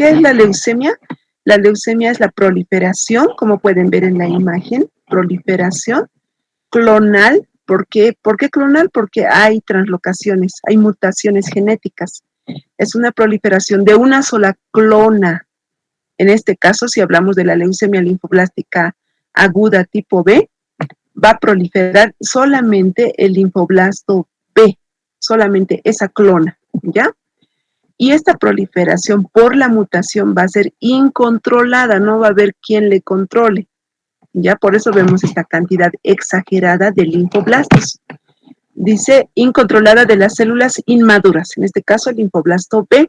¿Qué es la leucemia? La leucemia es la proliferación, como pueden ver en la imagen, proliferación clonal. ¿Por qué? ¿Por qué clonal? Porque hay translocaciones, hay mutaciones genéticas. Es una proliferación de una sola clona. En este caso, si hablamos de la leucemia linfoblástica aguda tipo B, va a proliferar solamente el linfoblasto B, solamente esa clona, ¿ya? Y esta proliferación por la mutación va a ser incontrolada, no va a haber quien le controle, ¿ya? Por eso vemos esta cantidad exagerada de linfoblastos. Dice incontrolada de las células inmaduras, en este caso el linfoblasto B,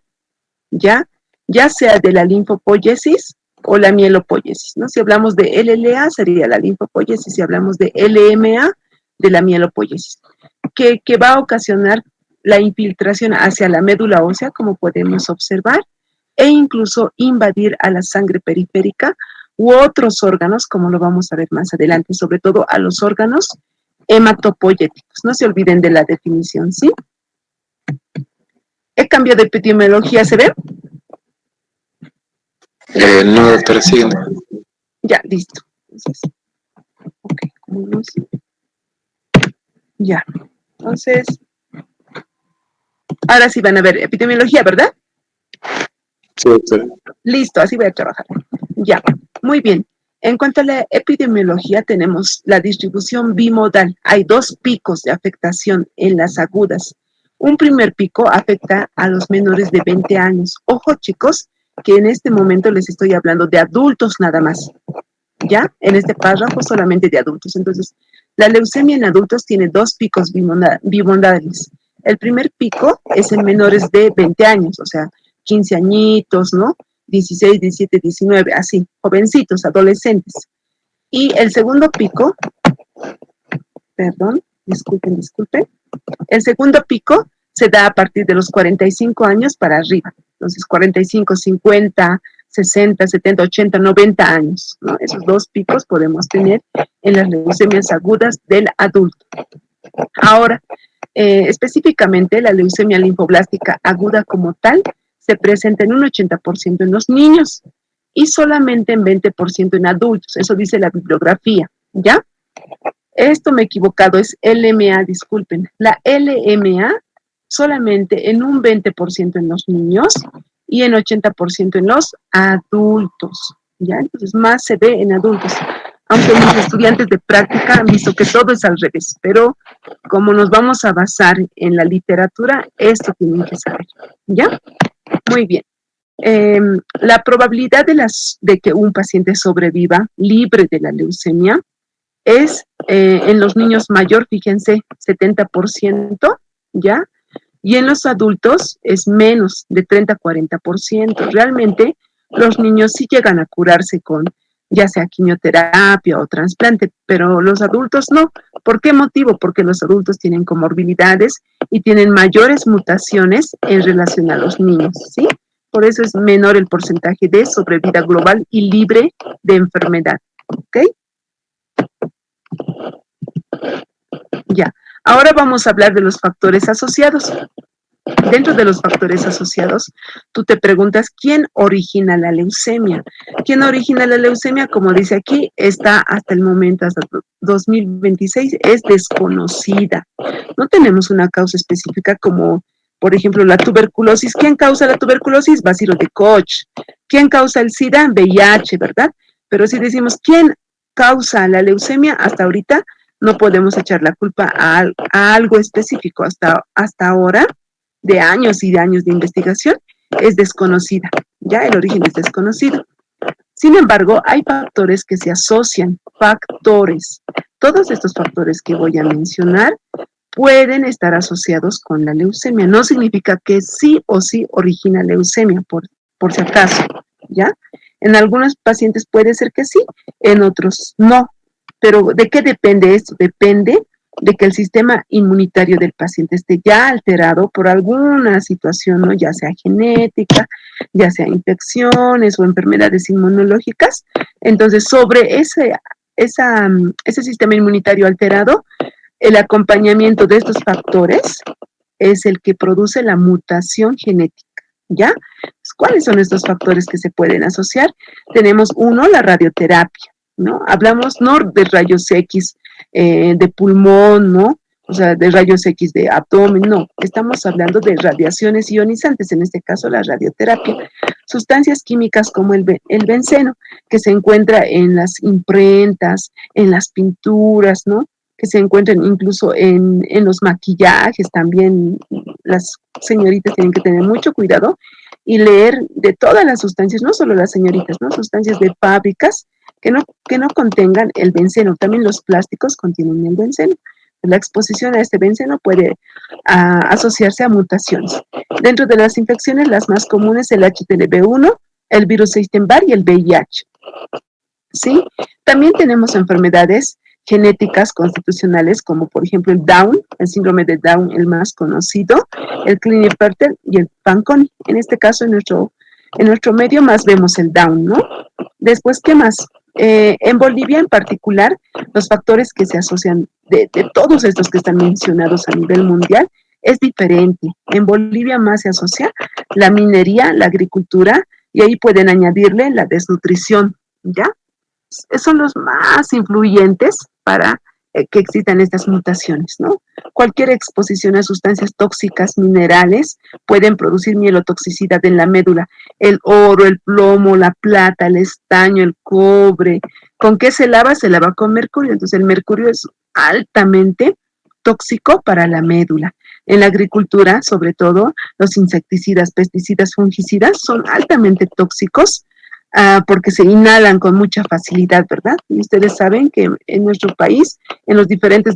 ¿ya? Ya sea de la linfopoiesis o la mielopoiesis, ¿no? Si hablamos de LLA sería la linfopoiesis, si hablamos de LMA, de la mielopoiesis, que va a ocasionar la infiltración hacia la médula ósea, como podemos observar, e incluso invadir a la sangre periférica u otros órganos, como lo vamos a ver más adelante, sobre todo a los órganos hematopoyéticos. No se olviden de la definición, ¿sí? ¿El cambio de epidemiología se ve? No, doctora, siguiente. Ya, listo. Entonces, ok, ya. Entonces, ahora sí van a ver epidemiología, ¿verdad? Sí, doctora. Listo, así voy a trabajar. Ya, muy bien. En cuanto a la epidemiología, tenemos la distribución bimodal. Hay dos picos de afectación en las agudas. Un primer pico afecta a los menores de 20 años. Ojo, chicos, que en este momento les estoy hablando de adultos nada más. ¿Ya? En este párrafo solamente de adultos. Entonces, la leucemia en adultos tiene dos picos bimodales. El primer pico es en menores de 20 años, o sea, 15 añitos, ¿no? 16, 17, 19, así, jovencitos, adolescentes. Y el segundo pico, perdón, disculpen, el segundo pico se da a partir de los 45 años para arriba. Entonces, 45, 50, 60, 70, 80, 90 años, ¿no? Esos dos picos podemos tener en las leucemias agudas del adulto. Ahora, específicamente la leucemia linfoblástica aguda como tal se presenta en un 80% en los niños y solamente en 20% en adultos. Eso dice la bibliografía, ¿ya? Esto me he equivocado, es LMA, disculpen. La LMA solamente en un 20% en los niños y en 80% en los adultos, ¿ya? Entonces más se ve en adultos. Aunque mis estudiantes de práctica han visto que todo es al revés, pero como nos vamos a basar en la literatura, esto tienen que saber, ¿ya? Muy bien. La probabilidad de que un paciente sobreviva libre de la leucemia es en los niños mayor, fíjense, 70%, ¿ya? Y en los adultos es menos, de 30-40%. Realmente los niños sí llegan a curarse con ya sea quimioterapia o trasplante, pero los adultos no. ¿Por qué motivo? Porque los adultos tienen comorbilidades y tienen mayores mutaciones en relación a los niños, ¿sí? Por eso es menor el porcentaje de sobrevida global y libre de enfermedad, ¿ok? Ya, ahora vamos a hablar de los factores asociados. Dentro de los factores asociados, tú te preguntas, ¿quién origina la leucemia? ¿Quién origina la leucemia? Como dice aquí, está hasta el momento, hasta 2026, es desconocida. No tenemos una causa específica como, por ejemplo, la tuberculosis. ¿Quién causa la tuberculosis? Bacilo de Koch. ¿Quién causa el SIDA? VIH, ¿verdad? Pero si decimos, ¿quién causa la leucemia? Hasta ahorita no podemos echar la culpa a algo específico. Hasta ahora, de años y de años de investigación, es desconocida. Ya el origen es desconocido. Sin embargo, hay factores que se asocian, factores. Todos estos factores que voy a mencionar pueden estar asociados con la leucemia. No significa que sí o sí origina leucemia, por si acaso, ¿ya? En algunos pacientes puede ser que sí, en otros no. Pero ¿de qué depende esto? Depende de que el sistema inmunitario del paciente esté ya alterado por alguna situación, ¿no? Ya sea genética, ya sea infecciones o enfermedades inmunológicas. Entonces, sobre ese sistema inmunitario alterado, el acompañamiento de estos factores es el que produce la mutación genética, ¿Ya? ¿Cuáles son estos factores que se pueden asociar? Tenemos uno, la radioterapia, ¿no? Hablamos no de rayos X de pulmón, ¿no? O sea, de rayos X de abdomen, no. Estamos hablando de radiaciones ionizantes, en este caso la radioterapia. Sustancias químicas como el benceno, que se encuentra en las imprentas, en las pinturas, ¿no? Que se encuentran incluso en los maquillajes también. Las señoritas tienen que tener mucho cuidado y leer de todas las sustancias, no solo las señoritas, ¿no? Sustancias de fábricas que no contengan el benceno. También los plásticos contienen el benceno. La exposición a este benceno puede asociarse a mutaciones. Dentro de las infecciones, las más comunes, el HTLV1, el virus Epstein-Barr y el VIH. ¿Sí? También tenemos enfermedades genéticas constitucionales, como por ejemplo el Down, el síndrome de Down, el más conocido, el Klinefelter y el Fanconi. En este caso, en nuestro medio más vemos el Down, ¿no? Después, ¿qué más? En Bolivia en particular, los factores que se asocian de todos estos que están mencionados a nivel mundial es diferente. En Bolivia más se asocia la minería, la agricultura, y ahí pueden añadirle la desnutrición, ¿ya? Son los más influyentes para que existan estas mutaciones, ¿no? Cualquier exposición a sustancias tóxicas, minerales, pueden producir mielotoxicidad en la médula. El oro, el plomo, la plata, el estaño, el cobre. ¿Con qué se lava? Se lava con mercurio. Entonces el mercurio es altamente tóxico para la médula. En la agricultura, sobre todo, los insecticidas, pesticidas, fungicidas son altamente tóxicos porque se inhalan con mucha facilidad, ¿verdad? Y ustedes saben que en nuestro país, en los diferentes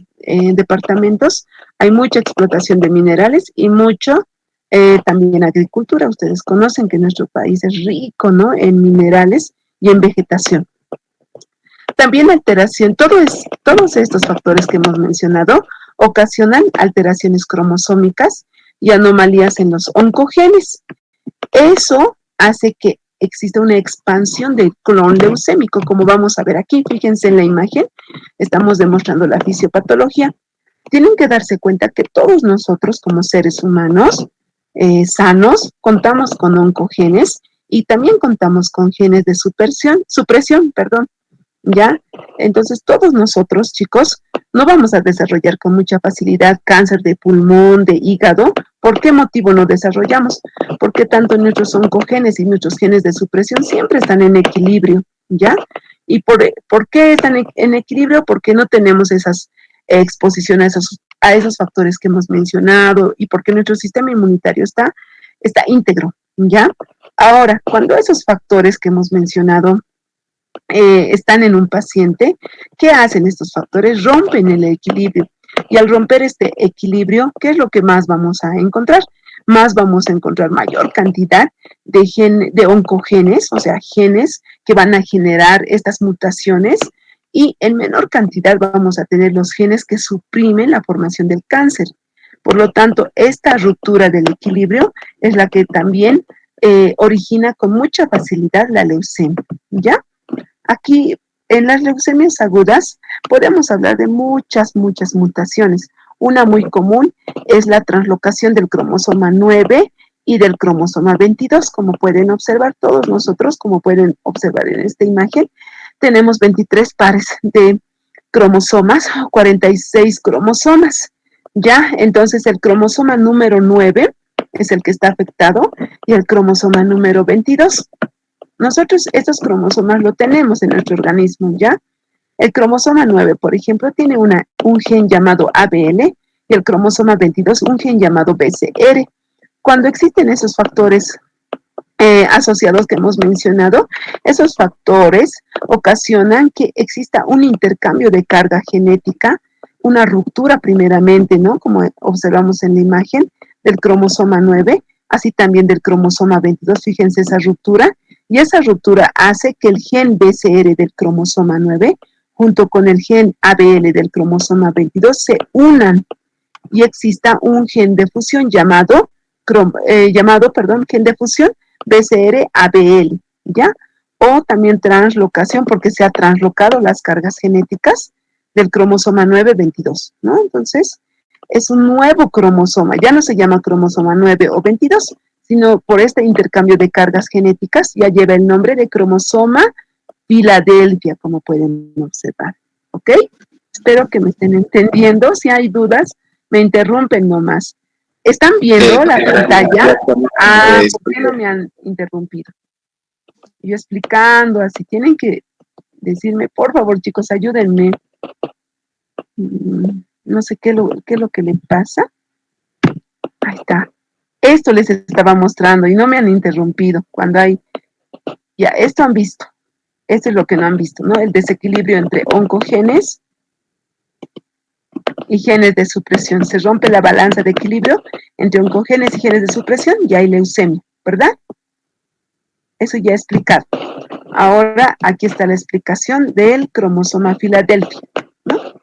departamentos, hay mucha explotación de minerales y mucho también agricultura. Ustedes conocen que nuestro país es rico, ¿no? En minerales y en vegetación. También alteración, todos estos factores que hemos mencionado ocasionan alteraciones cromosómicas y anomalías en los oncogenes. Eso hace que existe una expansión del clon leucémico, como vamos a ver aquí. Fíjense en la imagen, estamos demostrando la fisiopatología. Tienen que darse cuenta que todos nosotros, como seres humanos sanos, contamos con oncogenes y también contamos con genes de supresión, ¿ya? Entonces, todos nosotros, chicos, no vamos a desarrollar con mucha facilidad cáncer de pulmón, de hígado. ¿Por qué motivo no desarrollamos? Porque tanto nuestros oncogenes y nuestros genes de supresión siempre están en equilibrio, ¿ya? ¿Y por qué están en equilibrio? Porque no tenemos esas exposiciones a esos factores que hemos mencionado y porque nuestro sistema inmunitario está íntegro, ¿ya? Ahora, cuando esos factores que hemos mencionado están en un paciente, ¿qué hacen estos factores? Rompen el equilibrio. Y al romper este equilibrio, ¿qué es lo que más vamos a encontrar? Más vamos a encontrar mayor cantidad de oncogenes, o sea, genes que van a generar estas mutaciones, y en menor cantidad vamos a tener los genes que suprimen la formación del cáncer. Por lo tanto, esta ruptura del equilibrio es la que también origina con mucha facilidad la leucemia, ¿ya? Aquí, en las leucemias agudas, podemos hablar de muchas mutaciones. Una muy común es la translocación del cromosoma 9 y del cromosoma 22, como pueden observar todos nosotros, como pueden observar en esta imagen. Tenemos 23 pares de cromosomas, 46 cromosomas, ¿ya? Entonces, el cromosoma número 9 es el que está afectado y el cromosoma número 22. Nosotros estos cromosomas lo tenemos en nuestro organismo, ¿ya? El cromosoma 9, por ejemplo, tiene un gen llamado ABL y el cromosoma 22 un gen llamado BCR. Cuando existen esos factores asociados que hemos mencionado, esos factores ocasionan que exista un intercambio de carga genética, una ruptura primeramente, ¿no? Como observamos en la imagen, del cromosoma 9, así también del cromosoma 22, fíjense esa ruptura, y esa ruptura hace que el gen BCR del cromosoma 9 junto con el gen ABL del cromosoma 22 se unan y exista un gen de fusión llamado gen de fusión BCR-ABL, ¿ya? O también translocación porque se ha translocado las cargas genéticas del cromosoma 9-22, ¿no? Entonces, es un nuevo cromosoma, ya no se llama cromosoma 9 o 22, sino por este intercambio de cargas genéticas ya lleva el nombre de cromosoma Filadelfia, como pueden observar. ¿Ok? Espero que me estén entendiendo. Si hay dudas, me interrumpen nomás. ¿Están viendo la pantalla? Ah, ¿por qué no me han interrumpido? Yo explicando, así tienen que decirme, por favor, chicos, ayúdenme. No sé qué es lo que le pasa. Ahí está. Esto les estaba mostrando y no me han interrumpido. Cuando hay, ya, esto han visto. Esto es lo que no han visto, ¿no? El desequilibrio entre oncogenes y genes de supresión. Se rompe la balanza de equilibrio entre oncogenes y genes de supresión y hay leucemia, ¿verdad? Eso ya he explicado. Ahora aquí está la explicación del cromosoma Filadelfia, ¿no?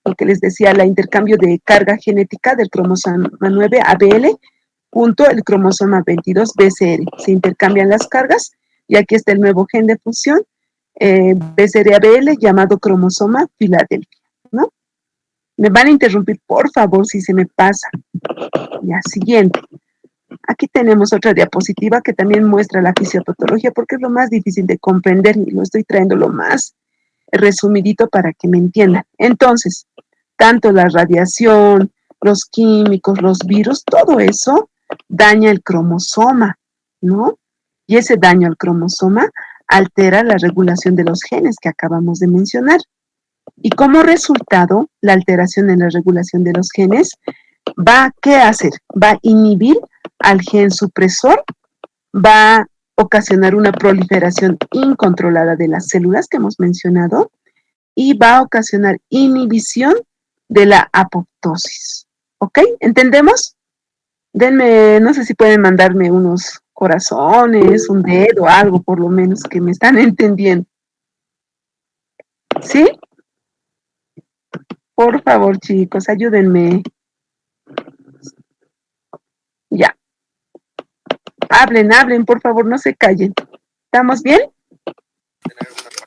Lo que les decía, el intercambio de carga genética del cromosoma 9 ABL junto el cromosoma 22 BCR. Se intercambian las cargas y aquí está el nuevo gen de fusión BCR-ABL llamado cromosoma Filadelfia, ¿no? Me van a interrumpir, por favor, si se me pasa. Ya, siguiente. Aquí tenemos otra diapositiva que también muestra la fisiopatología porque es lo más difícil de comprender y lo estoy trayendo lo más resumidito para que me entiendan. Entonces, tanto la radiación, los químicos, los virus, todo eso daña el cromosoma, ¿no? Y ese daño al cromosoma altera la regulación de los genes que acabamos de mencionar. Y como resultado, la alteración en la regulación de los genes va, ¿qué hacer? Va a inhibir al gen supresor, va a ocasionar una proliferación incontrolada de las células que hemos mencionado y va a ocasionar inhibición de la apoptosis. ¿Ok? ¿Entendemos? Denme, no sé si pueden mandarme unos corazones, un dedo, algo por lo menos que me están entendiendo. ¿Sí? Por favor, chicos, ayúdenme. Ya. Hablen, por favor, no se callen. ¿Estamos bien?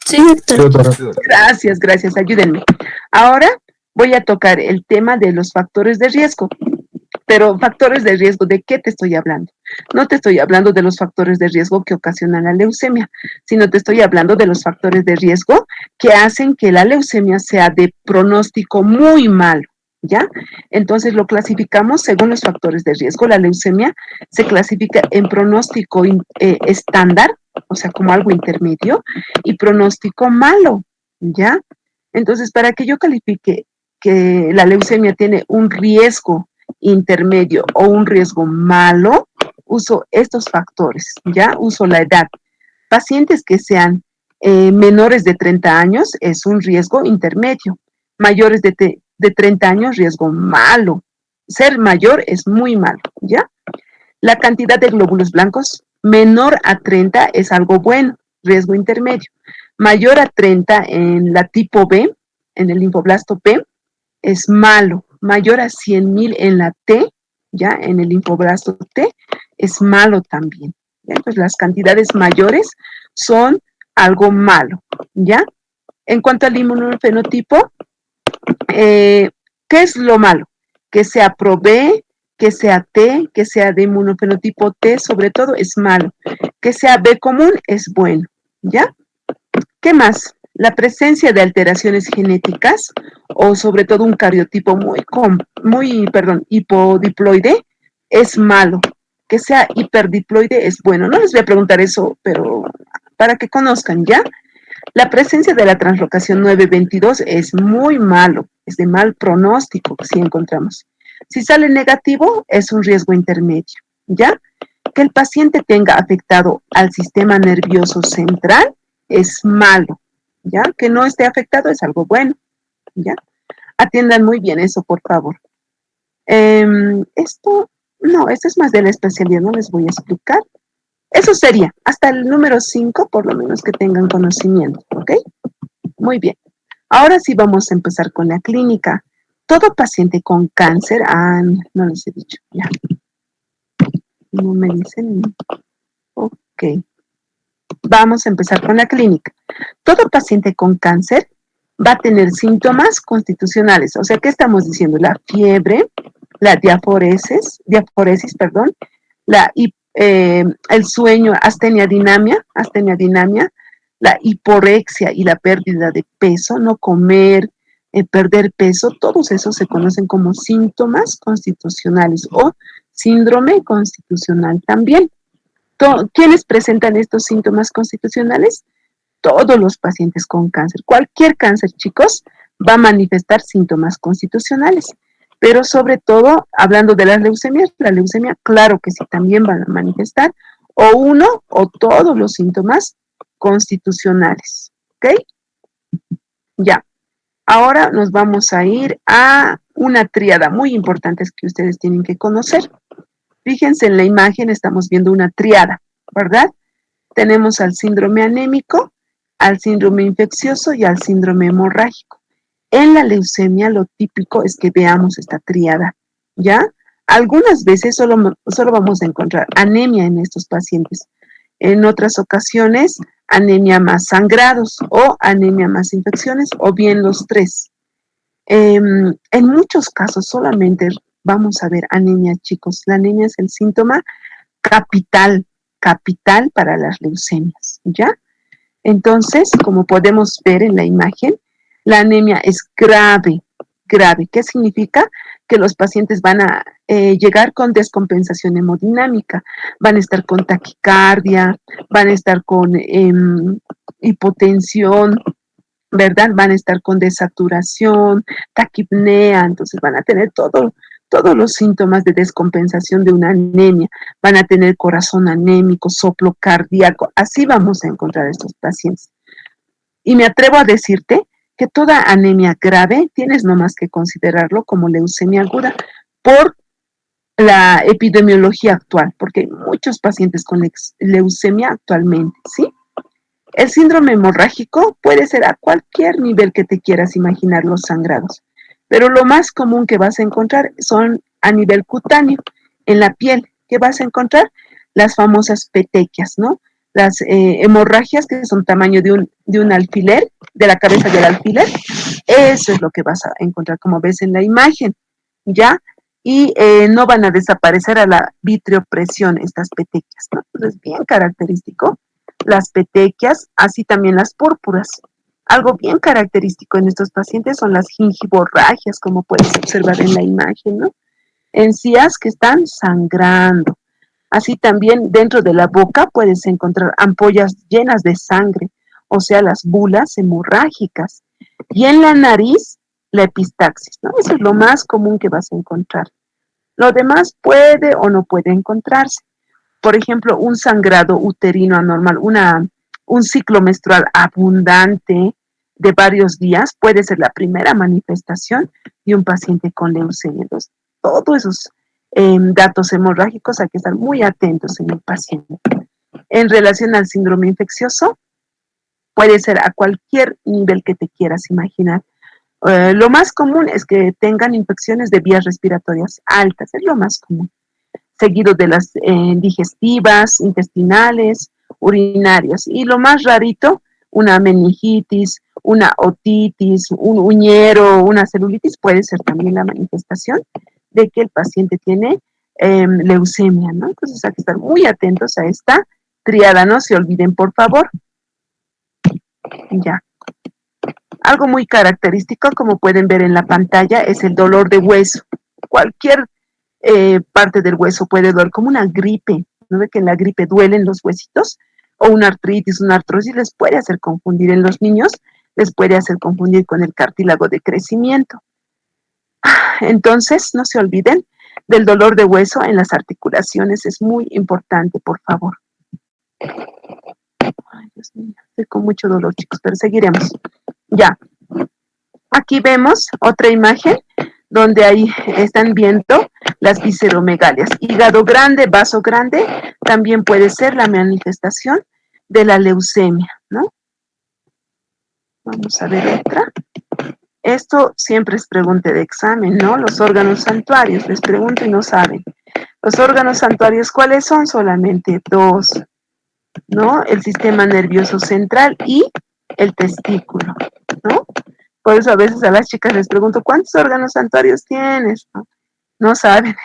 Sí, doctor. Gracias, ayúdenme. Ahora voy a tocar el tema de los factores de riesgo. Pero factores de riesgo, ¿de qué te estoy hablando? No te estoy hablando de los factores de riesgo que ocasionan la leucemia, sino te estoy hablando de los factores de riesgo que hacen que la leucemia sea de pronóstico muy malo, ¿ya? Entonces lo clasificamos según los factores de riesgo. La leucemia se clasifica en pronóstico estándar, o sea, como algo intermedio, y pronóstico malo, ¿ya? Entonces, para que yo califique que la leucemia tiene un riesgo intermedio o un riesgo malo, uso estos factores, ¿ya? Uso la edad. Pacientes que sean menores de 30 años es un riesgo intermedio. Mayores de 30 años, riesgo malo. Ser mayor es muy malo, ¿ya? La cantidad de glóbulos blancos menor a 30 es algo bueno, riesgo intermedio. Mayor a 30 en la tipo B, en el linfoblasto P, es malo. Mayor a 100,000 en la T, ya en el linfoblasto T, es malo también. ¿Ya? Pues las cantidades mayores son algo malo, ¿ya? En cuanto al inmunofenotipo, ¿qué es lo malo? Que sea Pro-B, que sea T, que sea de inmunofenotipo T, sobre todo, es malo. Que sea B común, es bueno, ¿ya? ¿Qué más? La presencia de alteraciones genéticas o sobre todo un cariotipo hipodiploide es malo. Que sea hiperdiploide es bueno. No les voy a preguntar eso, pero para que conozcan, ¿ya? La presencia de la translocación 922 es muy malo, es de mal pronóstico si encontramos. Si sale negativo, es un riesgo intermedio, ¿ya? Que el paciente tenga afectado al sistema nervioso central es malo, ¿ya? Que no esté afectado es algo bueno, ¿ya? Atiendan muy bien eso, por favor. Esto es más de la especialidad, no les voy a explicar. Eso sería, hasta el número 5, por lo menos que tengan conocimiento, ¿ok? Muy bien. Ahora sí vamos a empezar con la clínica. Todo paciente con cáncer, no les he dicho, ya. No me dicen, ok. Vamos a empezar con la clínica. Todo paciente con cáncer va a tener síntomas constitucionales. O sea, ¿qué estamos diciendo? La fiebre, la diaforesis, la el sueño, astenia dinamia, la hiporexia y la pérdida de peso, no comer, perder peso, todos esos se conocen como síntomas constitucionales o síndrome constitucional también. ¿Quiénes presentan estos síntomas constitucionales? Todos los pacientes con cáncer. Cualquier cáncer, chicos, va a manifestar síntomas constitucionales. Pero sobre todo, hablando de las leucemias, la leucemia, claro que sí, también van a manifestar o uno o todos los síntomas constitucionales. ¿Ok? Ya. Ahora nos vamos a ir a una tríada muy importante que ustedes tienen que conocer. Fíjense en la imagen, estamos viendo una tríada, ¿verdad? Tenemos al síndrome anémico, al síndrome infeccioso y al síndrome hemorrágico. En la leucemia lo típico es que veamos esta tríada, ¿ya? Algunas veces solo vamos a encontrar anemia en estos pacientes. En otras ocasiones, anemia más sangrados o anemia más infecciones o bien los tres. En muchos casos solamente vamos a ver anemia, chicos. La anemia es el síntoma capital para las leucemias, ¿ya? Entonces, como podemos ver en la imagen, la anemia es grave. ¿Qué significa? Que los pacientes van a llegar con descompensación hemodinámica, van a estar con taquicardia, van a estar con hipotensión, ¿verdad? Van a estar con desaturación, taquipnea, entonces van a tener todos los síntomas de descompensación de una anemia, van a tener corazón anémico, soplo cardíaco, así vamos a encontrar a estos pacientes. Y me atrevo a decirte que toda anemia grave tienes nomás que considerarlo como leucemia aguda por la epidemiología actual, porque hay muchos pacientes con leucemia actualmente, ¿sí? El síndrome hemorrágico puede ser a cualquier nivel que te quieras imaginar los sangrados, pero lo más común que vas a encontrar son a nivel cutáneo, en la piel. ¿Qué vas a encontrar? Las famosas petequias, ¿no? Las hemorragias que son tamaño de un alfiler, de la cabeza del alfiler. Eso es lo que vas a encontrar, como ves en la imagen, ¿ya? Y no van a desaparecer a la vitriopresión estas petequias, ¿no? Entonces, es bien característico. Las petequias, así también las púrpuras. Algo bien característico en estos pacientes son las gingivorragias, como puedes observar en la imagen, ¿no? Encías que están sangrando. Así también dentro de la boca puedes encontrar ampollas llenas de sangre, o sea, las bulas hemorrágicas. Y en la nariz, la epistaxis, ¿no? Eso es lo más común que vas a encontrar. Lo demás puede o no puede encontrarse. Por ejemplo, un sangrado uterino anormal, un ciclo menstrual abundante de varios días puede ser la primera manifestación de un paciente con leucemia. Entonces, todos esos datos hemorrágicos hay que estar muy atentos en el paciente. En relación al síndrome infeccioso, puede ser a cualquier nivel que te quieras imaginar. Lo más común es que tengan infecciones de vías respiratorias altas, es lo más común, seguido de las digestivas, intestinales, urinarias. Y lo más rarito, una meningitis, una otitis, un uñero, una celulitis, puede ser también la manifestación de que el paciente tiene leucemia, ¿no? Entonces hay que estar muy atentos a esta triada, no se olviden, por favor. Ya. Algo muy característico, como pueden ver en la pantalla, es el dolor de hueso. Cualquier parte del hueso puede doler, como una gripe, ¿no ve que en la gripe duelen los huesitos? O una artritis, una artrosis, les puede hacer confundir en los niños, les puede hacer confundir con el cartílago de crecimiento. Entonces, no se olviden del dolor de hueso en las articulaciones, es muy importante, por favor. Ay, Dios mío, estoy con mucho dolor, chicos, pero seguiremos. Ya. Aquí vemos otra imagen donde ahí están viendo las visceromegalias. Hígado grande, vaso grande, también puede ser la manifestación de la leucemia, ¿no? Vamos a ver otra. Esto siempre es pregunta de examen, ¿no? Los órganos santuarios, les pregunto y no saben. Los órganos santuarios, ¿cuáles son? Solamente dos, ¿no? El sistema nervioso central y el testículo, ¿no? Por eso a veces a las chicas les pregunto, ¿cuántos órganos santuarios tienes? ¿No? No saben,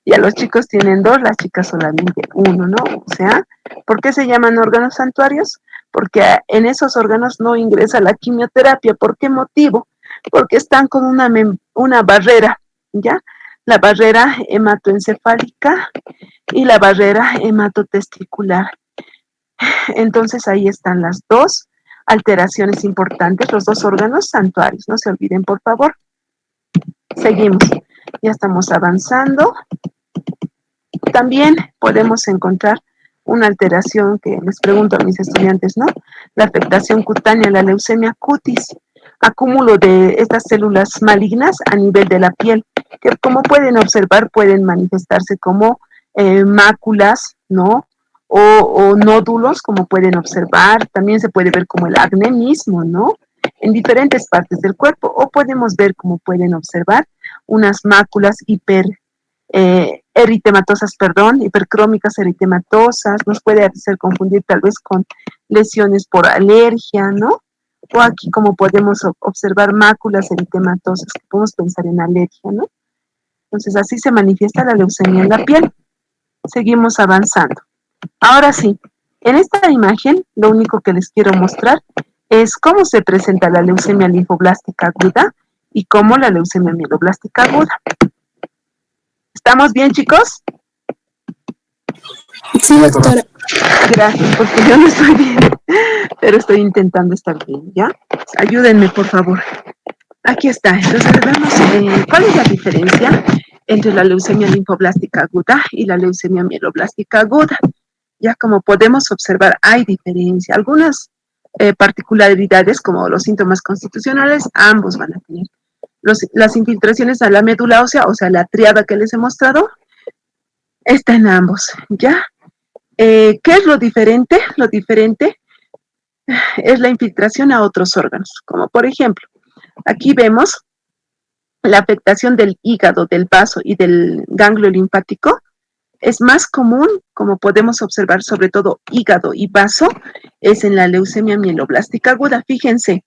ya los chicos tienen 2, las chicas solamente 1, ¿no? O sea, ¿por qué se llaman órganos santuarios? Porque en esos órganos no ingresa la quimioterapia. ¿Por qué motivo? Porque están con una barrera, ¿ya? La barrera hematoencefálica y la barrera hematotesticular. Entonces ahí están las 2 alteraciones importantes, los 2 órganos santuarios. No se olviden, por favor. Seguimos. Ya estamos avanzando. También podemos encontrar una alteración que les pregunto a mis estudiantes, ¿no? La afectación cutánea, la leucemia cutis, acúmulo de estas células malignas a nivel de la piel, que como pueden observar pueden manifestarse como máculas, ¿no? O nódulos, como pueden observar. También se puede ver como el acné mismo, ¿no? En diferentes partes del cuerpo. O podemos ver, como pueden observar, unas máculas eritematosas, hipercrómicas eritematosas. Nos puede hacer confundir tal vez con lesiones por alergia, ¿no? O aquí, como podemos observar, máculas eritematosas, que podemos pensar en alergia, ¿no? Entonces así se manifiesta la leucemia en la piel. Seguimos avanzando. Ahora sí, en esta imagen lo único que les quiero mostrar es cómo se presenta la leucemia linfoblástica aguda y cómo la leucemia mieloblástica aguda. ¿Estamos bien, chicos? Sí, doctora. Gracias, porque yo no estoy bien, pero estoy intentando estar bien, ¿ya? Ayúdenme, por favor. Aquí está. Entonces, vemos cuál es la diferencia entre la leucemia linfoblástica aguda y la leucemia mieloblástica aguda. Ya como podemos observar, hay diferencia. Algunas particularidades, como los síntomas constitucionales, ambos van a tener. Las infiltraciones a la médula ósea, o sea, la triada que les he mostrado, está en ambos, ¿ya? ¿Qué es lo diferente? Lo diferente es la infiltración a otros órganos, como por ejemplo, aquí vemos la afectación del hígado, del vaso y del ganglio linfático. Es más común, como podemos observar, sobre todo hígado y vaso, es en la leucemia mieloblástica aguda. Fíjense,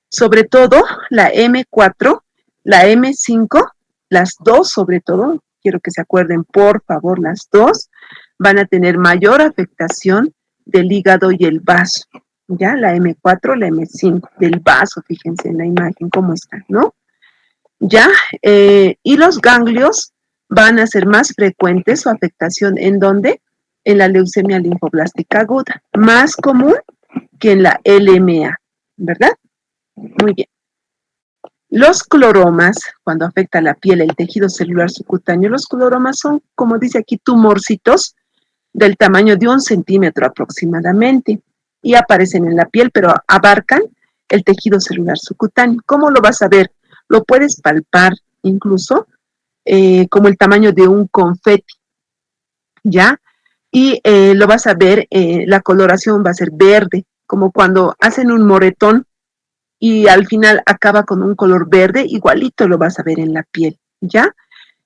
sobre todo la M4, la M5, las 2 sobre todo, quiero que se acuerden, por favor, las 2 van a tener mayor afectación del hígado y el vaso. Ya, la M4, la M5, del vaso, fíjense en la imagen cómo está, ¿no? Ya, y los ganglios van a ser más frecuentes su afectación, ¿en dónde? En la leucemia linfoblástica aguda, más común que en la LMA, ¿verdad? Muy bien. Los cloromas, cuando afecta la piel, el tejido celular subcutáneo, los cloromas son, como dice aquí, tumorcitos del tamaño de 1 centímetro aproximadamente y aparecen en la piel, pero abarcan el tejido celular subcutáneo. ¿Cómo lo vas a ver? Lo puedes palpar incluso como el tamaño de un confeti, ¿ya? Y lo vas a ver, la coloración va a ser verde, como cuando hacen un moretón y al final acaba con un color verde, igualito lo vas a ver en la piel, ¿ya?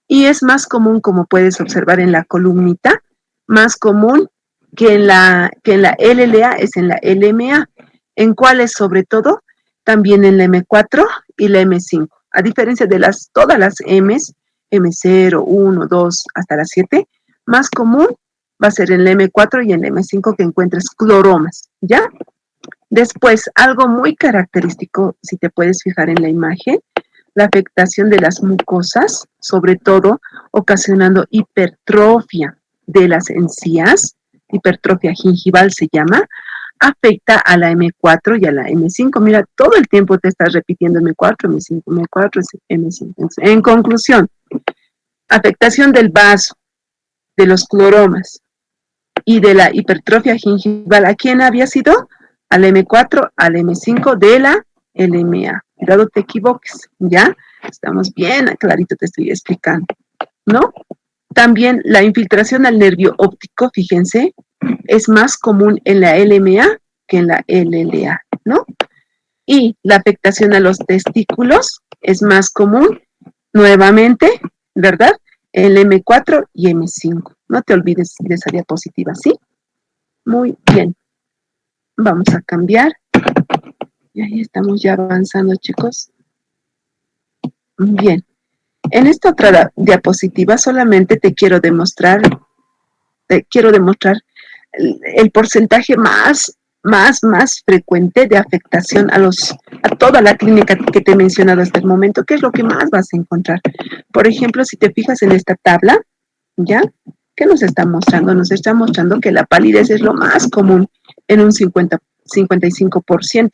Y es más común, como puedes observar en la columnita, más común que en la LLA, es en la LMA. ¿En cuáles sobre todo? También en la M4 y la M5. A diferencia de todas las M's, M0, 1, 2, hasta las 7, más común va a ser en la M4 y en la M5 que encuentres cloromas, ¿ya? Después, algo muy característico, si te puedes fijar en la imagen, la afectación de las mucosas, sobre todo ocasionando hipertrofia de las encías, hipertrofia gingival se llama, afecta a la M4 y a la M5. Mira, todo el tiempo te estás repitiendo M4, M5, M4, M5. En conclusión, afectación del vaso, de los cloromas y de la hipertrofia gingival. ¿A quién había sido? Al M4, al M5 de la LMA. Cuidado, te equivoques, ¿ya? Estamos bien, clarito te estoy explicando, ¿no? También la infiltración al nervio óptico, fíjense, es más común en la LMA que en la LLA, ¿no? Y la afectación a los testículos es más común, nuevamente, ¿verdad? En el M4 y M5. No te olvides de esa diapositiva, ¿sí? Muy bien. Vamos a cambiar. Y ahí estamos ya avanzando, chicos. Bien. En esta otra diapositiva solamente te quiero demostrar el porcentaje más frecuente de afectación a toda la clínica que te he mencionado hasta el momento, que es lo que más vas a encontrar. Por ejemplo, si te fijas en esta tabla, ¿ya? ¿Qué nos está mostrando? Nos está mostrando que la palidez es lo más común en un 55%,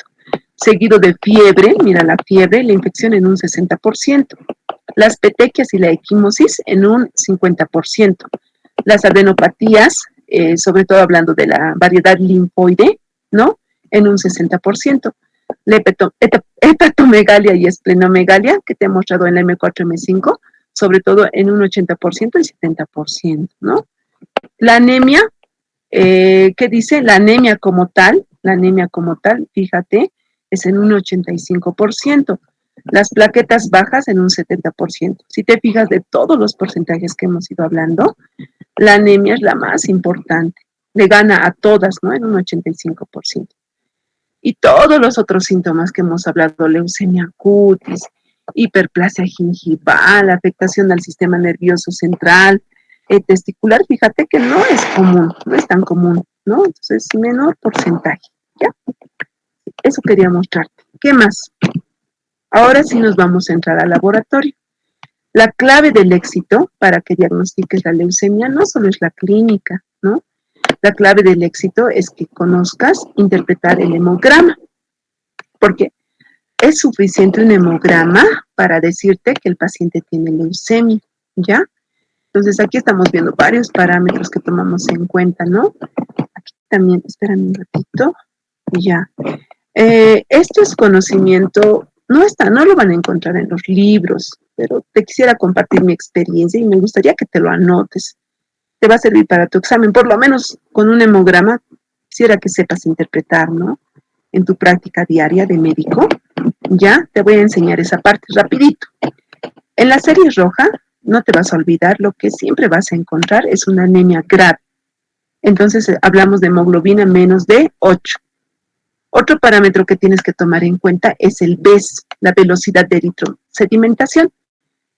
seguido de fiebre, mira la fiebre, la infección en un 60%, las petequias y la equimosis en un 50%, las adenopatías, sobre todo hablando de la variedad linfoide, ¿no? En un 60%. La hepatomegalia y esplenomegalia, que te he mostrado en la M4, M5, sobre todo en un 80% y 70%, ¿no? La anemia, ¿qué dice? La anemia como tal, fíjate, es en un 85%. Las plaquetas bajas en un 70%. Si te fijas de todos los porcentajes que hemos ido hablando, la anemia es la más importante. Le gana a todas, ¿no? En un 85%. Y todos los otros síntomas que hemos hablado, leucemia cutis, hiperplasia gingival, afectación al sistema nervioso central, testicular, fíjate que no es común, no es tan común, ¿no? Entonces, menor porcentaje, ¿ya? Eso quería mostrarte. ¿Qué más? Ahora sí nos vamos a entrar al laboratorio. La clave del éxito para que diagnostiques la leucemia no solo es la clínica, ¿no? La clave del éxito es que conozcas interpretar el hemograma, porque es suficiente un hemograma para decirte que el paciente tiene leucemia, ¿ya? Entonces aquí estamos viendo varios parámetros que tomamos en cuenta, ¿no? Aquí también, espérame un ratito, ya. Esto es conocimiento, no lo van a encontrar en los libros, pero te quisiera compartir mi experiencia y me gustaría que te lo anotes. Te va a servir para tu examen, por lo menos con un hemograma, quisiera que sepas interpretar, ¿no? En tu práctica diaria de médico, ya te voy a enseñar esa parte rapidito. En la serie roja, no te vas a olvidar, lo que siempre vas a encontrar es una anemia grave. Entonces hablamos de hemoglobina menos de 8. Otro parámetro que tienes que tomar en cuenta es el VES, la velocidad de eritrosedimentación,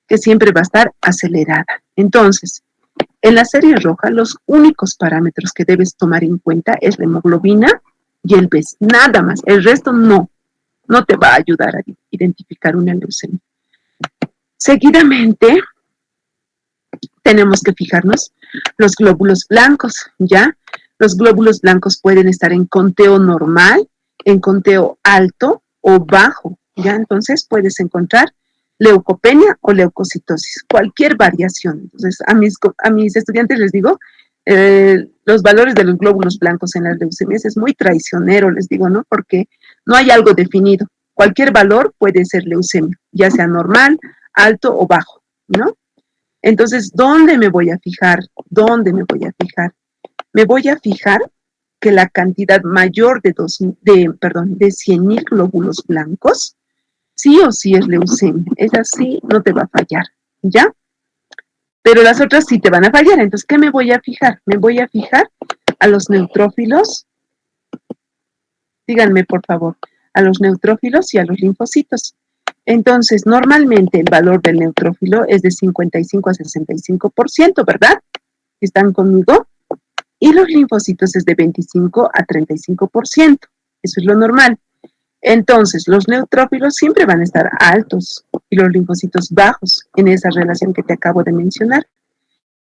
que siempre va a estar acelerada. Entonces, en la serie roja, los únicos parámetros que debes tomar en cuenta es la hemoglobina y el VES, nada más. El resto no te va a ayudar a identificar una leucemia. Seguidamente, tenemos que fijarnos los glóbulos blancos, ¿ya? Los glóbulos blancos pueden estar en conteo normal, en conteo alto o bajo, ¿ya? Entonces puedes encontrar leucopenia o leucocitosis, cualquier variación. Entonces a mis estudiantes les digo, los valores de los glóbulos blancos en las leucemias es muy traicionero, les digo, ¿no? Porque no hay algo definido. Cualquier valor puede ser leucemia, ya sea normal, alto o bajo, ¿no? Entonces, ¿dónde me voy a fijar? Me voy a fijar que la cantidad mayor de 100,000 glóbulos blancos, sí o sí es leucemia. Esa sí no te va a fallar, ¿ya? Pero las otras sí te van a fallar. Entonces, ¿qué me voy a fijar? Me voy a fijar a los neutrófilos. Díganme, por favor, a los neutrófilos y a los linfocitos. Entonces, normalmente el valor del neutrófilo es de 55 a 65%, ¿verdad? ¿Están conmigo? Y los linfocitos es de 25 a 35%. Eso es lo normal. Entonces, los neutrófilos siempre van a estar altos y los linfocitos bajos en esa relación que te acabo de mencionar.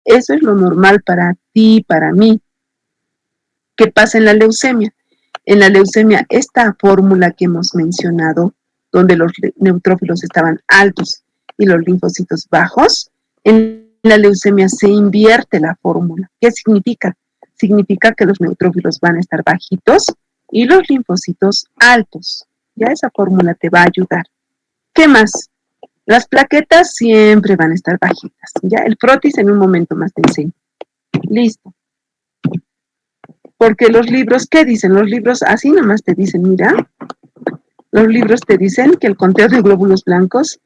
Eso es lo normal para ti, para mí. ¿Qué pasa en la leucemia? En la leucemia, esta fórmula que hemos mencionado, donde los neutrófilos estaban altos y los linfocitos bajos, en la leucemia se invierte la fórmula. ¿Qué significa? Significa que los neutrófilos van a estar bajitos y los linfocitos altos. Ya esa fórmula te va a ayudar. ¿Qué más? Las plaquetas siempre van a estar bajitas. Ya el frotis en un momento más te enseño. Listo. Porque los libros, ¿qué dicen? Los libros así nomás te dicen, mira, los libros te dicen que el conteo de glóbulos blancos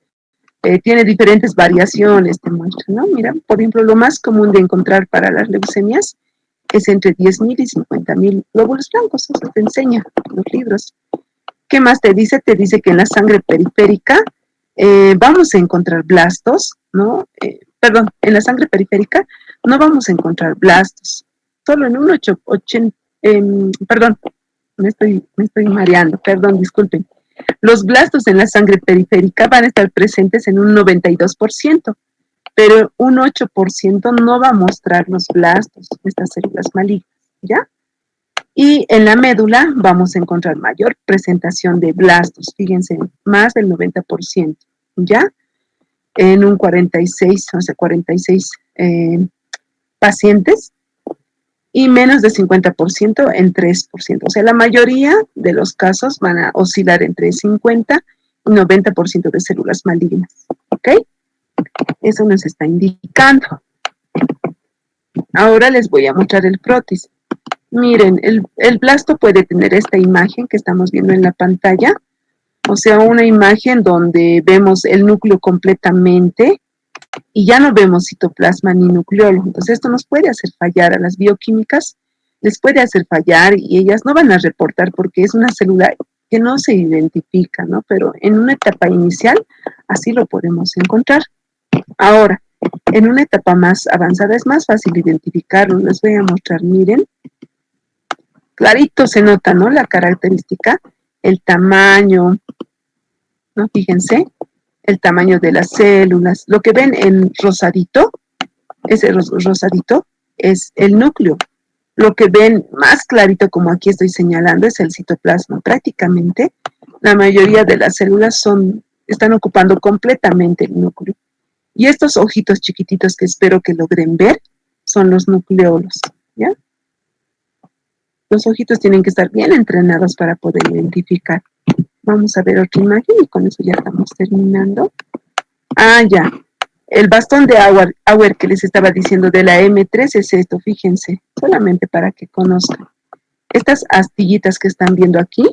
tiene diferentes variaciones, te muestran, ¿no? Mira, por ejemplo, lo más común de encontrar para las leucemias es entre 10,000 y 50,000 glóbulos blancos. Eso te enseña los libros. ¿Qué más te dice? Te dice que en la sangre periférica vamos a encontrar blastos, ¿no? En la sangre periférica no vamos a encontrar blastos. Solo en un 80, perdón, me estoy mareando, perdón, disculpen. Los blastos en la sangre periférica van a estar presentes en un 92%, pero un 8% no va a mostrar los blastos, estas células malignas, ¿ya? Y en la médula vamos a encontrar mayor presentación de blastos, fíjense, más del 90%, ¿ya? En un 46 pacientes y menos de 50% en 3%. O sea, la mayoría de los casos van a oscilar entre 50 y 90% de células malignas, ¿ok? Eso nos está indicando. Ahora les voy a mostrar el prótesis. Miren, el blasto puede tener esta imagen que estamos viendo en la pantalla, o sea, una imagen donde vemos el núcleo completamente y ya no vemos citoplasma ni nucleolo. Entonces esto nos puede hacer fallar a las bioquímicas, les puede hacer fallar y ellas no van a reportar porque es una célula que no se identifica, ¿no? Pero en una etapa inicial así lo podemos encontrar. Ahora, en una etapa más avanzada es más fácil identificarlo. Les voy a mostrar, miren. Clarito se nota, ¿no? La característica, el tamaño, ¿no? Fíjense, el tamaño de las células. Lo que ven en rosadito, ese rosadito es el núcleo. Lo que ven más clarito, como aquí estoy señalando, es el citoplasma. Prácticamente la mayoría de las células están ocupando completamente el núcleo. Y estos ojitos chiquititos que espero que logren ver son los nucleolos, ¿ya? Los ojitos tienen que estar bien entrenados para poder identificar. Vamos a ver otra imagen y con eso ya estamos terminando. Ah, ya. El bastón de Auer que les estaba diciendo de la M3 es esto, fíjense, solamente para que conozcan. Estas astillitas que están viendo aquí,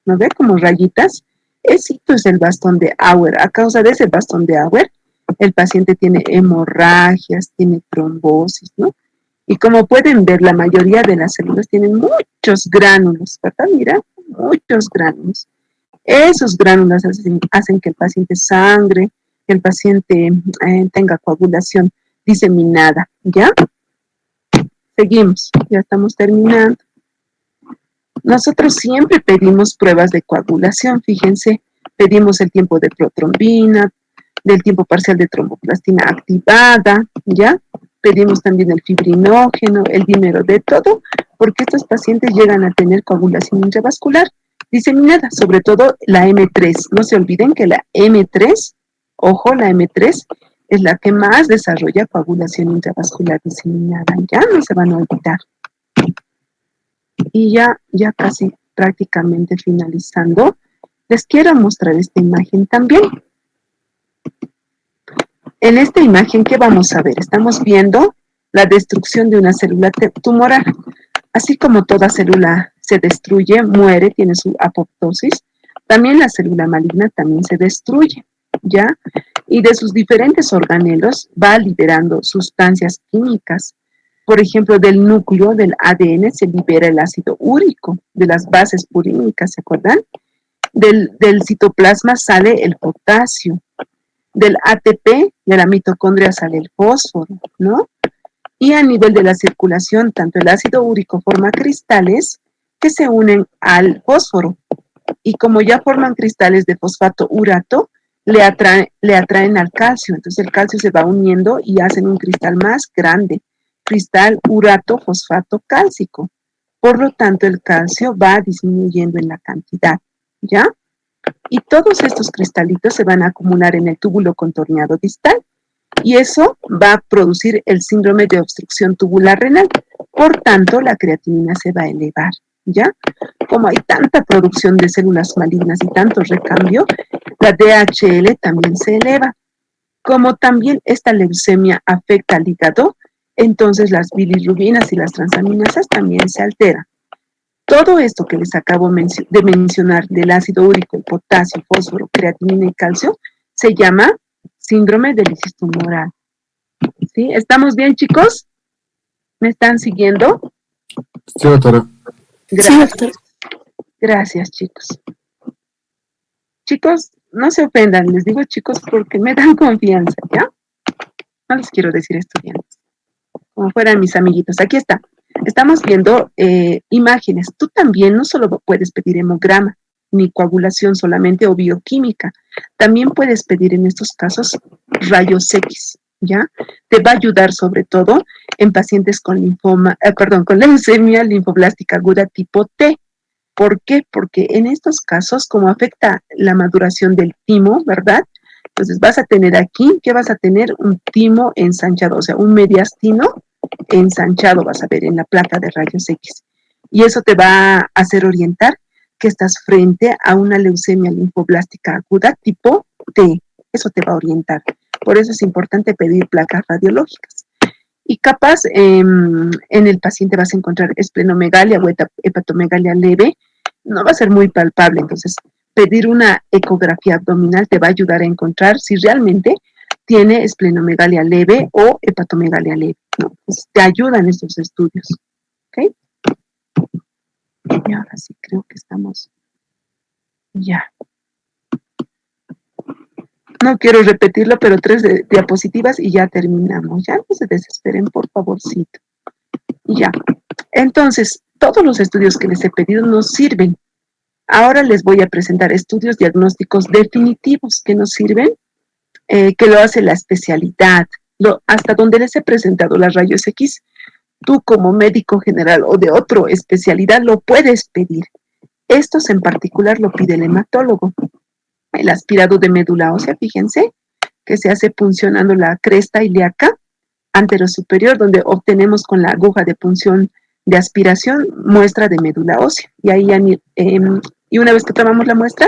¿no ve? Como rayitas. Esto es el bastón de Auer. A causa de ese bastón de Auer, el paciente tiene hemorragias, tiene trombosis, ¿no? Y como pueden ver, la mayoría de las células tienen muchos gránulos, ¿verdad? Mira, muchos gránulos. Esos gránulos hacen que el paciente sangre, que el paciente tenga coagulación diseminada, ¿ya? Seguimos, ya estamos terminando. Nosotros siempre pedimos pruebas de coagulación, fíjense, pedimos el tiempo de protrombina, del tiempo parcial de tromboplastina activada, ¿ya? Pedimos también el fibrinógeno, el dímero de todo, porque estos pacientes llegan a tener coagulación intravascular diseminada, sobre todo la M3. No se olviden que la M3, ojo, la M3 es la que más desarrolla coagulación intravascular diseminada. Ya no se van a olvidar. Y ya casi prácticamente finalizando, les quiero mostrar esta imagen también. En esta imagen, ¿qué vamos a ver? Estamos viendo la destrucción de una célula tumoral. Así como toda célula se destruye, muere, tiene su apoptosis, también la célula maligna también se destruye, ¿ya? Y de sus diferentes organelos va liberando sustancias químicas. Por ejemplo, del núcleo del ADN se libera el ácido úrico, de las bases purínicas, ¿se acuerdan? Del citoplasma sale el potasio. Del ATP, de la mitocondria, sale el fósforo, ¿no? Y a nivel de la circulación, tanto el ácido úrico forma cristales que se unen al fósforo. Y como ya forman cristales de fosfato urato, le atraen al calcio. Entonces el calcio se va uniendo y hacen un cristal más grande. Cristal urato fosfato cálcico. Por lo tanto, el calcio va disminuyendo en la cantidad, ¿ya? Y todos estos cristalitos se van a acumular en el túbulo contorneado distal y eso va a producir el síndrome de obstrucción tubular renal. Por tanto, la creatinina se va a elevar, ¿ya? Como hay tanta producción de células malignas y tanto recambio, la DHL también se eleva. Como también esta leucemia afecta al hígado, entonces las bilirrubinas y las transaminasas también se alteran. Todo esto que les acabo de mencionar del ácido úrico, el potasio, fósforo, creatinina y calcio, se llama síndrome de lisis tumoral. ¿Sí? ¿Estamos bien, chicos? ¿Me están siguiendo? Sí, doctora. Gracias. Gracias, chicos. Chicos, no se ofendan, les digo chicos porque me dan confianza, ¿ya? No les quiero decir estudiantes, como fueran mis amiguitos. Aquí está. Estamos viendo imágenes. Tú también no solo puedes pedir hemograma, ni coagulación solamente o bioquímica. También puedes pedir en estos casos rayos X, ¿ya? Te va a ayudar sobre todo en pacientes con con leucemia linfoblástica aguda tipo T. ¿Por qué? Porque en estos casos, como afecta la maduración del timo, ¿verdad? Entonces vas a tener aquí, ¿qué vas a tener? Un timo ensanchado, o sea, un mediastino ensanchado vas a ver en la placa de rayos X. Y eso te va a hacer orientar que estás frente a una leucemia linfoblástica aguda tipo T. Eso te va a orientar. Por eso es importante pedir placas radiológicas. Y capaz en el paciente vas a encontrar esplenomegalia o hepatomegalia leve, no va a ser muy palpable, entonces pedir una ecografía abdominal te va a ayudar a encontrar si realmente tiene esplenomegalia leve o hepatomegalia leve, ¿no? Pues te ayudan estos estudios, ¿ok? Y ahora sí creo que estamos ya. No quiero repetirlo, pero 3 diapositivas y ya terminamos. Ya no se desesperen, por favorcito. Ya. Entonces, todos los estudios que les he pedido nos sirven. Ahora les voy a presentar estudios diagnósticos definitivos que nos sirven, que lo hace la especialidad. Hasta donde les he presentado las rayos X, tú como médico general o de otra especialidad lo puedes pedir. Estos en particular lo pide el hematólogo. El aspirado de médula ósea, fíjense, que se hace puncionando la cresta ilíaca anterosuperior, donde obtenemos con la aguja de punción de aspiración muestra de médula ósea. Y ahí y una vez que tomamos la muestra,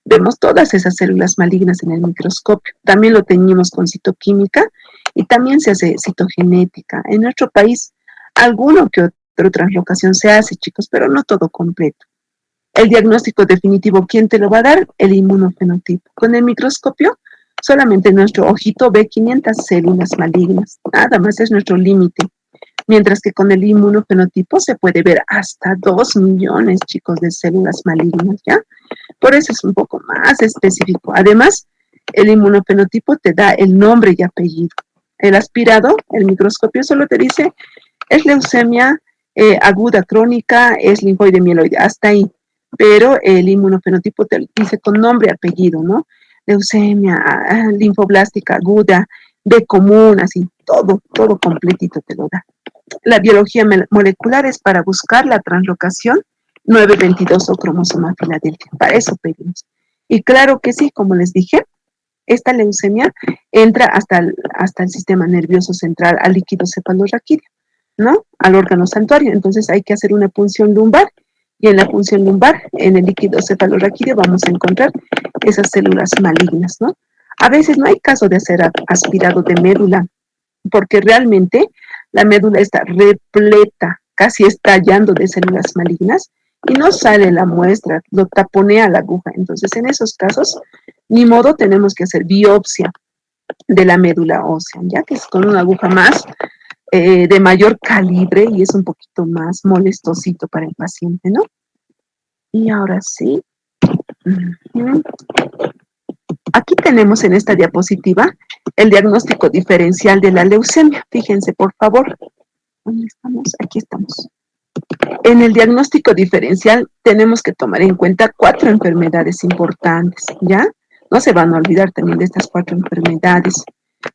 vemos todas esas células malignas en el microscopio. También lo teñimos con citoquímica y también se hace citogenética. En nuestro país, alguno que otro translocación se hace, chicos, pero no todo completo. El diagnóstico definitivo, ¿quién te lo va a dar? El inmunofenotipo. Con el microscopio, solamente nuestro ojito ve 500 células malignas. Nada más es nuestro límite. Mientras que con el inmunofenotipo se puede ver hasta 2 millones, chicos, de células malignas, ¿ya? Por eso es un poco más específico. Además, el inmunofenotipo te da el nombre y apellido. El aspirado, el microscopio solo te dice, es leucemia aguda crónica, es linfoide mieloide, hasta ahí. Pero el inmunofenotipo te dice con nombre y apellido, ¿no? Leucemia, linfoblástica aguda, B común, así, todo completito te lo da. La biología molecular es para buscar la translocación 922 o cromosoma Filadelfia. Para eso pedimos. Y claro que sí, como les dije, esta leucemia entra hasta el sistema nervioso central, al líquido cefalorraquídeo, ¿no? Al órgano santuario. Entonces hay que hacer una punción lumbar. Y en la punción lumbar, en el líquido cefalorraquídeo, vamos a encontrar esas células malignas, ¿no? A veces no hay caso de hacer aspirado de médula, porque realmente la médula está repleta, casi estallando de células malignas, y no sale la muestra, lo taponea la aguja. Entonces, en esos casos, ni modo, tenemos que hacer biopsia de la médula ósea, ya que es con una aguja más de mayor calibre y es un poquito más molestosito para el paciente, ¿no? Y ahora sí. Aquí tenemos en esta diapositiva el diagnóstico diferencial de la leucemia. Fíjense, por favor. ¿Dónde estamos? Aquí estamos. En el diagnóstico diferencial tenemos que tomar en cuenta 4 enfermedades importantes, ¿ya? No se van a olvidar también de estas 4 enfermedades.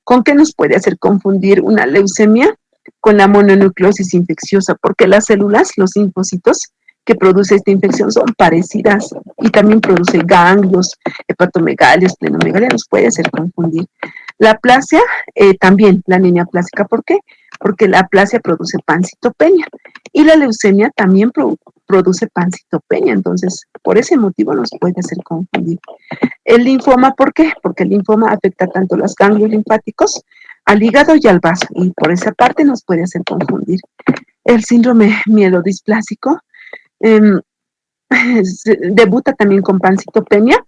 ¿Con qué nos puede hacer confundir una leucemia? Con la mononucleosis infecciosa, porque las células, los linfocitos que produce esta infección son parecidas y también produce ganglios, hepatomegalia, esplenomegalia, nos puede hacer confundir. La aplasia, también la anemia plástica, ¿por qué? Porque la aplasia produce pancitopenia y la leucemia también produce pancitopenia, entonces por ese motivo nos puede hacer confundir. El linfoma, ¿por qué? Porque el linfoma afecta tanto los ganglios linfáticos, al hígado y al vaso, y por esa parte nos puede hacer confundir. El síndrome mielodisplásico debuta también con pancitopenia,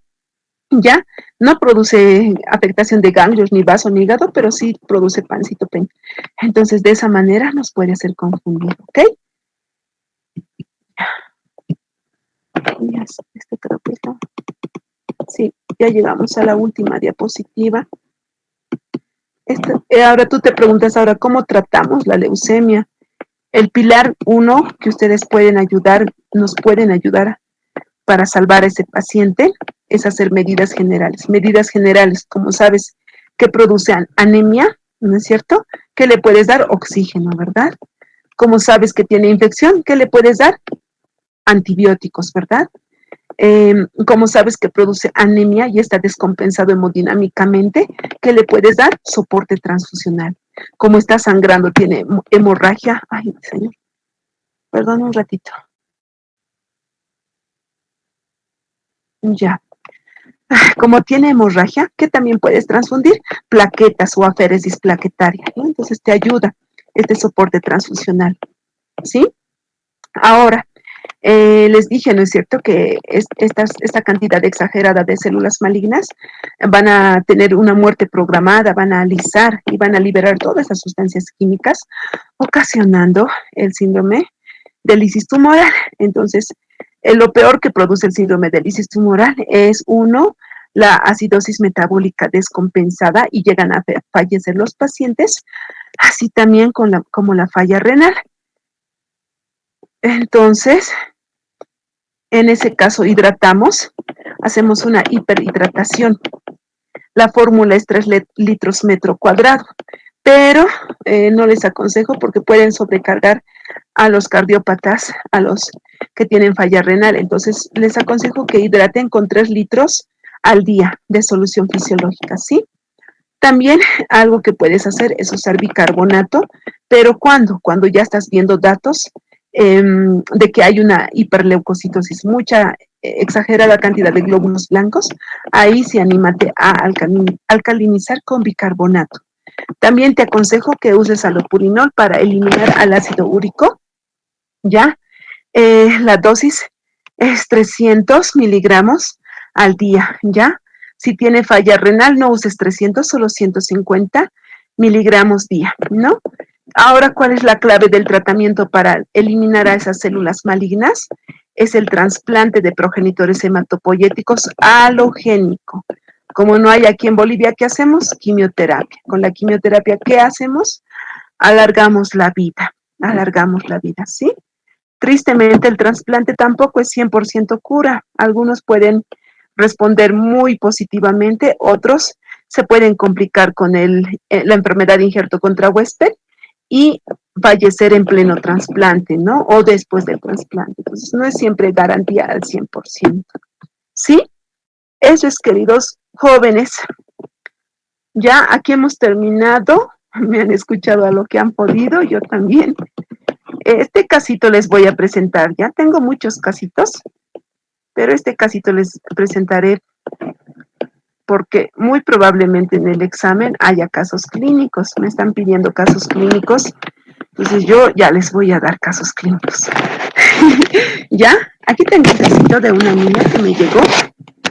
ya no produce afectación de ganglios, ni vaso, ni hígado, pero sí produce pancitopenia. Entonces, de esa manera nos puede hacer confundir, ¿ok? Creo que está. Sí, Ya llegamos a la última diapositiva. Ahora tú te preguntas, ahora, ¿cómo tratamos la leucemia? El pilar 1 que ustedes nos pueden ayudar para salvar a ese paciente es hacer medidas generales. Medidas generales, como sabes, que producen anemia, ¿no es cierto? ¿Qué le puedes dar? Oxígeno, ¿verdad? Como sabes que tiene infección, ¿qué le puedes dar? Antibióticos, ¿verdad? Como sabes que produce anemia y está descompensado hemodinámicamente, ¿qué le puedes dar? Soporte transfusional. Como está sangrando, tiene hemorragia. Ay, señor, perdón un ratito. Ya. Como tiene hemorragia, ¿qué también puedes transfundir? Plaquetas o aféresis plaquetaria, ¿no? Entonces te ayuda este soporte transfusional, ¿sí? Ahora, les dije, ¿no es cierto?, que esta cantidad exagerada de células malignas van a tener una muerte programada, van a alisar y van a liberar todas esas sustancias químicas, ocasionando el síndrome de lisis tumoral. Entonces, lo peor que produce el síndrome de lisis tumoral es, uno, la acidosis metabólica descompensada y llegan a fallecer los pacientes, así también como la falla renal. Entonces, en ese caso hidratamos, hacemos una hiperhidratación. La fórmula es 3 litros metro cuadrado, pero no les aconsejo porque pueden sobrecargar a los cardiópatas, a los que tienen falla renal. Entonces, les aconsejo que hidraten con 3 litros al día de solución fisiológica, ¿sí? También algo que puedes hacer es usar bicarbonato, pero Cuando ya estás viendo datos de que hay una hiperleucocitosis, mucha exagerada cantidad de glóbulos blancos, ahí sí anímate a alcalinizar con bicarbonato. También te aconsejo que uses allopurinol para eliminar al ácido úrico, ¿ya? La dosis es 300 miligramos al día, ¿ya? Si tiene falla renal, no uses 300, solo 150 miligramos día, ¿no? Ahora, ¿cuál es la clave del tratamiento para eliminar a esas células malignas? Es el trasplante de progenitores hematopoyéticos halogénico. Como no hay aquí en Bolivia, ¿qué hacemos? Quimioterapia. Con la quimioterapia, ¿qué hacemos? Alargamos la vida, ¿sí? Tristemente, el trasplante tampoco es 100% cura. Algunos pueden responder muy positivamente, otros se pueden complicar con la enfermedad de injerto contra huésped y fallecer en pleno trasplante, ¿no? O después del trasplante. Entonces, no es siempre garantía al 100%. ¿Sí? Eso es, queridos jóvenes. Ya aquí hemos terminado. Me han escuchado a lo que han podido, yo también. Este casito les voy a presentar. Ya tengo muchos casitos, pero este casito les presentaré porque muy probablemente en el examen haya casos clínicos. Me están pidiendo casos clínicos, entonces yo ya les voy a dar casos clínicos. Ya, aquí tengo un casito de una niña que me llegó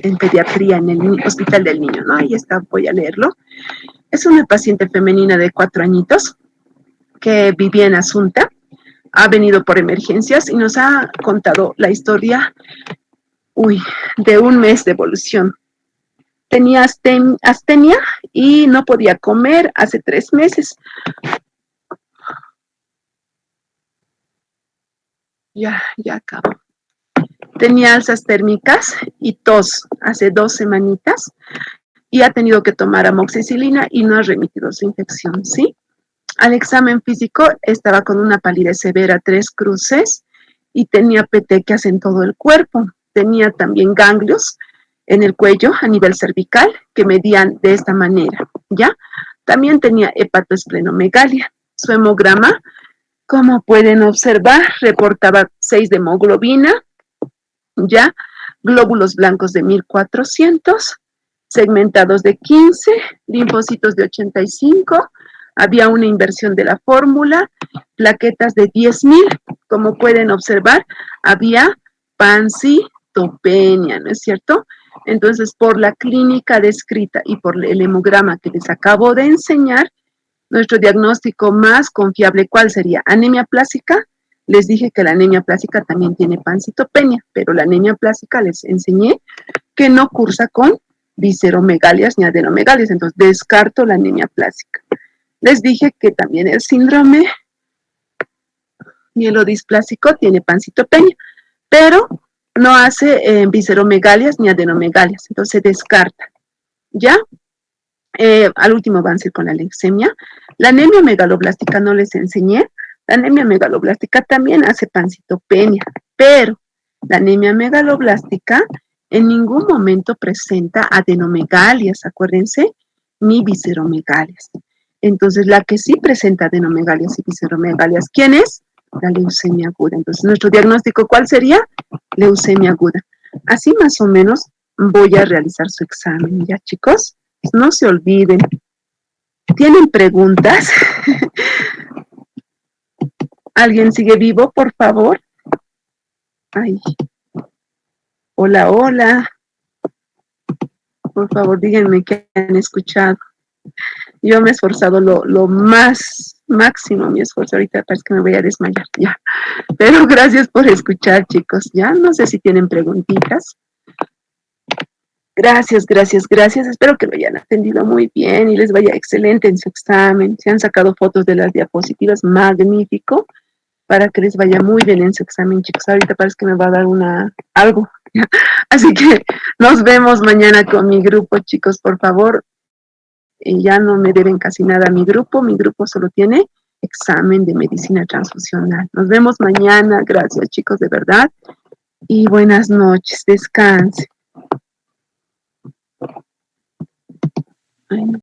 en pediatría en el Hospital del Niño, ¿no? Ahí está, voy a leerlo. Es una paciente femenina de 4 añitos que vivía en Asunta. Ha venido por emergencias y nos ha contado la historia, de un mes de evolución. Tenía astenia y no podía comer hace 3 meses. Ya acabo. Tenía alzas térmicas y tos hace 2 semanitas y ha tenido que tomar amoxicilina y no ha remitido su infección, ¿sí? Al examen físico estaba con una palidez severa, 3 cruces y tenía petequias en todo el cuerpo. Tenía también ganglios en el cuello a nivel cervical que medían de esta manera, ¿ya? También tenía hepatoesplenomegalia. Su hemograma, como pueden observar, reportaba 6 de hemoglobina, ¿ya? Glóbulos blancos de 1400, segmentados de 15, linfocitos de 85, había una inversión de la fórmula, plaquetas de 10,000, como pueden observar, había pancitopenia, ¿no es cierto? Entonces, por la clínica descrita y por el hemograma que les acabo de enseñar, nuestro diagnóstico más confiable, ¿cuál sería? ¿Anemia plástica? Les dije que la anemia plástica también tiene pancitopenia, pero la anemia plástica les enseñé que no cursa con visceromegalias ni adenomegalias, entonces descarto la anemia plástica. Les dije que también el síndrome mielodisplásico tiene pancitopenia, pero no hace visceromegalias ni adenomegalias, entonces se descarta. ¿Ya? Al último van a ir con la leucemia. La anemia megaloblástica no les enseñé. La anemia megaloblástica también hace pancitopenia, pero la anemia megaloblástica en ningún momento presenta adenomegalias, acuérdense, ni visceromegalias. Entonces, la que sí presenta adenomegalias y visceromegalias, ¿quién es? La leucemia aguda. Entonces, nuestro diagnóstico, ¿cuál sería? Leucemia aguda. Así más o menos voy a realizar su examen, ¿ya, chicos? No se olviden. ¿Tienen preguntas? ¿Alguien sigue vivo, por favor? Ay. Hola, hola. Por favor, díganme qué han escuchado. Yo me he esforzado lo máximo, mi esfuerzo. Ahorita parece que me voy a desmayar, ya. Pero gracias por escuchar, chicos. Ya, no sé si tienen preguntitas. Gracias, gracias, gracias. Espero que lo hayan atendido muy bien y les vaya excelente en su examen. Se han sacado fotos de las diapositivas, magnífico, para que les vaya muy bien en su examen, chicos. Ahorita parece que me va a dar algo. Así que nos vemos mañana con mi grupo, chicos, por favor. Ya no me deben casi nada a mi grupo solo tiene examen de medicina transfusional. Nos vemos mañana. Gracias, chicos, de verdad. Y buenas noches. Descansen. Ay, no.